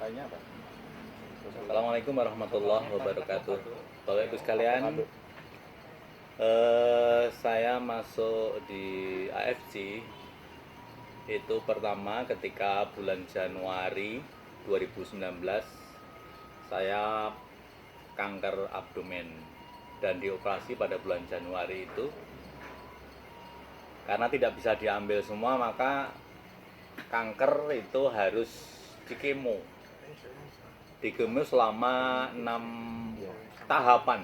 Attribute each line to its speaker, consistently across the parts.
Speaker 1: Assalamualaikum warahmatullahi wabarakatuh. Bapak Ibu sekalian, saya masuk di AFC itu pertama ketika bulan Januari 2019. Saya kanker abdomen dan dioperasi pada bulan Januari itu. Karena tidak bisa diambil semua, maka kanker itu harus dikemo selama 6 tahapan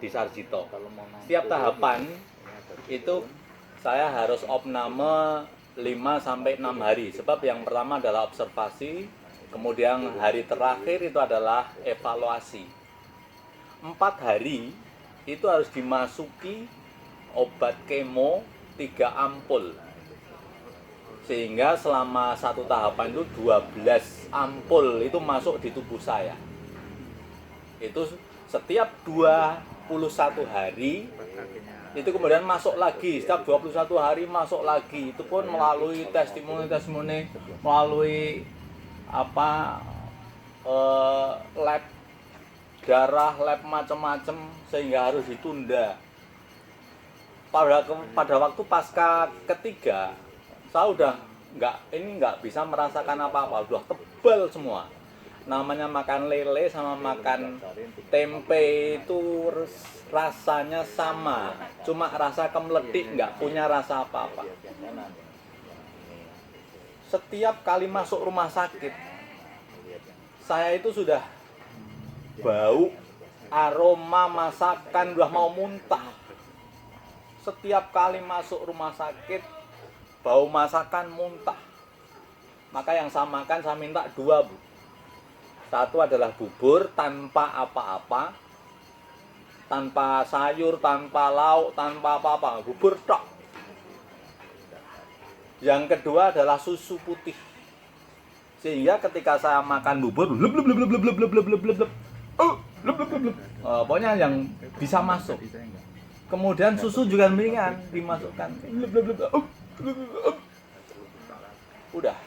Speaker 1: di Sarjito. Setiap tahapan itu saya harus opname 5-6 hari. Sebab yang pertama adalah observasi, kemudian hari terakhir itu adalah evaluasi. 4 hari itu harus dimasuki obat kemo 3 ampul. Sehingga selama 1 tahapan itu 12 ampul itu masuk di tubuh saya. Itu setiap 21 hari itu kemudian masuk lagi. Setiap 21 hari masuk lagi. Itu pun melalui testimoni, melalui lab darah, lab macam-macam, sehingga harus ditunda. Pada waktu pasca ketiga, saya udah nggak bisa merasakan apa-apa, udah tebal semua. Namanya makan lele sama makan tempe itu rasanya sama, cuma rasa kemeledik, nggak punya rasa apa-apa. Setiap kali masuk rumah sakit, saya itu sudah bau, aroma masakan udah mau muntah. Setiap kali masuk rumah sakit, bau masakan muntah. Maka yang saya makan saya minta 2, Bu. Satu adalah bubur tanpa apa-apa, tanpa sayur, tanpa lauk, tanpa apa-apa, bubur tok. Yang kedua adalah susu putih. Sehingga ketika saya makan bubur, pokoknya yang bisa masuk. Kemudian susu juga mendingan dimasukkan. Udah.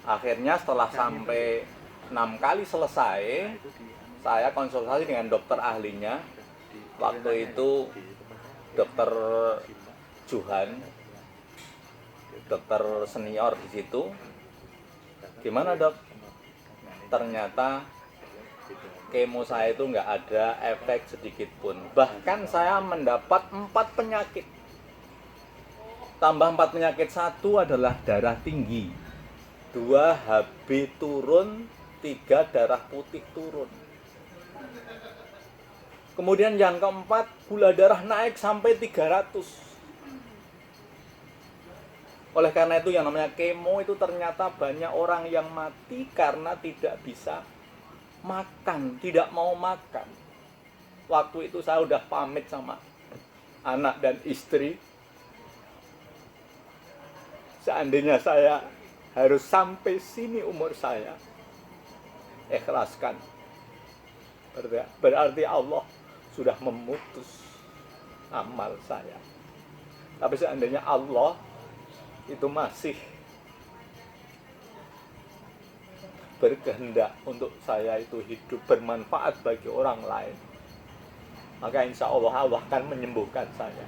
Speaker 1: Akhirnya setelah sampai 6 kali selesai, saya konsultasi dengan dokter ahlinya. Waktu itu dokter Juhan, dokter senior di situ. Gimana, Dok? Ternyata kemo saya itu nggak ada efek sedikit pun. Bahkan saya mendapat 4 penyakit. Tambah 4 penyakit, 1 adalah darah tinggi, 2 HB turun, 3 darah putih turun. Kemudian yang keempat, gula darah naik sampai 300. Oleh karena itu yang namanya kemo itu ternyata banyak orang yang mati karena tidak bisa makan, tidak mau makan. Waktu itu saya udah pamit sama anak dan istri. Seandainya saya harus sampai sini umur saya, ikhlaskan. Berarti Allah sudah memutus amal saya. Tapi seandainya Allah itu masih berkehendak untuk saya itu hidup bermanfaat bagi orang lain, maka insya Allah Allah akan menyembuhkan saya.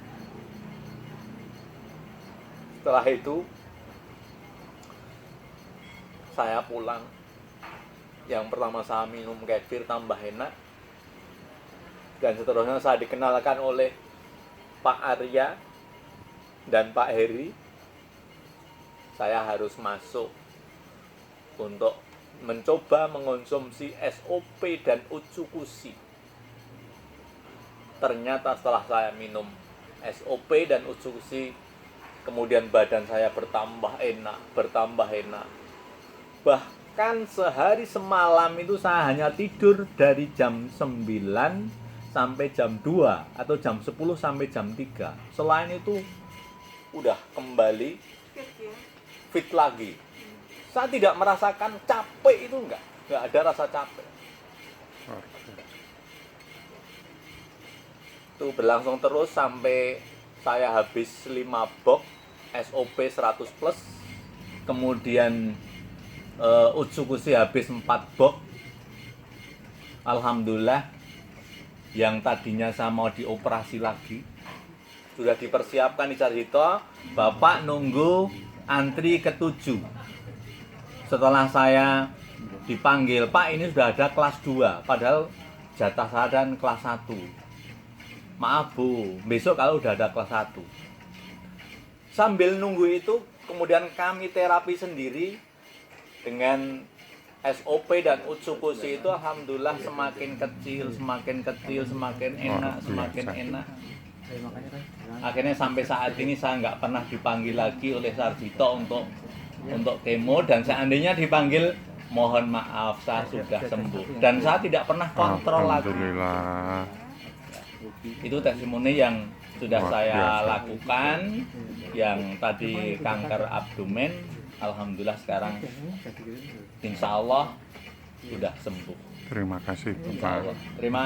Speaker 1: Setelah itu saya pulang. Yang pertama saya minum kefir tambah enak, dan seterusnya saya dikenalkan oleh Pak Arya dan Pak Heri. Saya harus masuk untuk mencoba mengonsumsi SOP dan Utsukushi. Ternyata setelah saya minum SOP dan Utsukushi, kemudian badan saya bertambah enak. Bahkan sehari semalam itu saya hanya tidur dari jam 9 sampai jam 2 atau jam 10 sampai jam 3. Selain itu udah kembali fit lagi. Saya tidak merasakan capek, itu enggak ada rasa capek. Itu berlangsung terus sampai saya habis 5 box SOP 100+. Kemudian Utsukushi habis 4 box. Alhamdulillah, yang tadinya saya mau dioperasi lagi sudah dipersiapkan di Sarjito. Bapak nunggu antri ke-7. Setelah saya dipanggil, Pak ini sudah ada kelas 2, padahal jatah saya dan kelas 1. Maaf Bu, besok kalau udah ada kelas 1. Sambil nunggu itu, kemudian kami terapi sendiri dengan SOP dan Utsukushi itu alhamdulillah semakin kecil, semakin enak, semakin enak. Akhirnya sampai saat ini saya nggak pernah dipanggil lagi oleh Sarjito untuk kemo, dan seandainya dipanggil mohon maaf saya sudah sembuh dan saya tidak pernah kontrol lagi.
Speaker 2: Alhamdulillah.
Speaker 1: Itu testimoni yang sudah saya lakukan, yang tadi kanker abdomen, alhamdulillah sekarang insya Allah sudah sembuh.
Speaker 2: Terima kasih
Speaker 1: Insya
Speaker 2: Bapak.
Speaker 1: Allah. Terima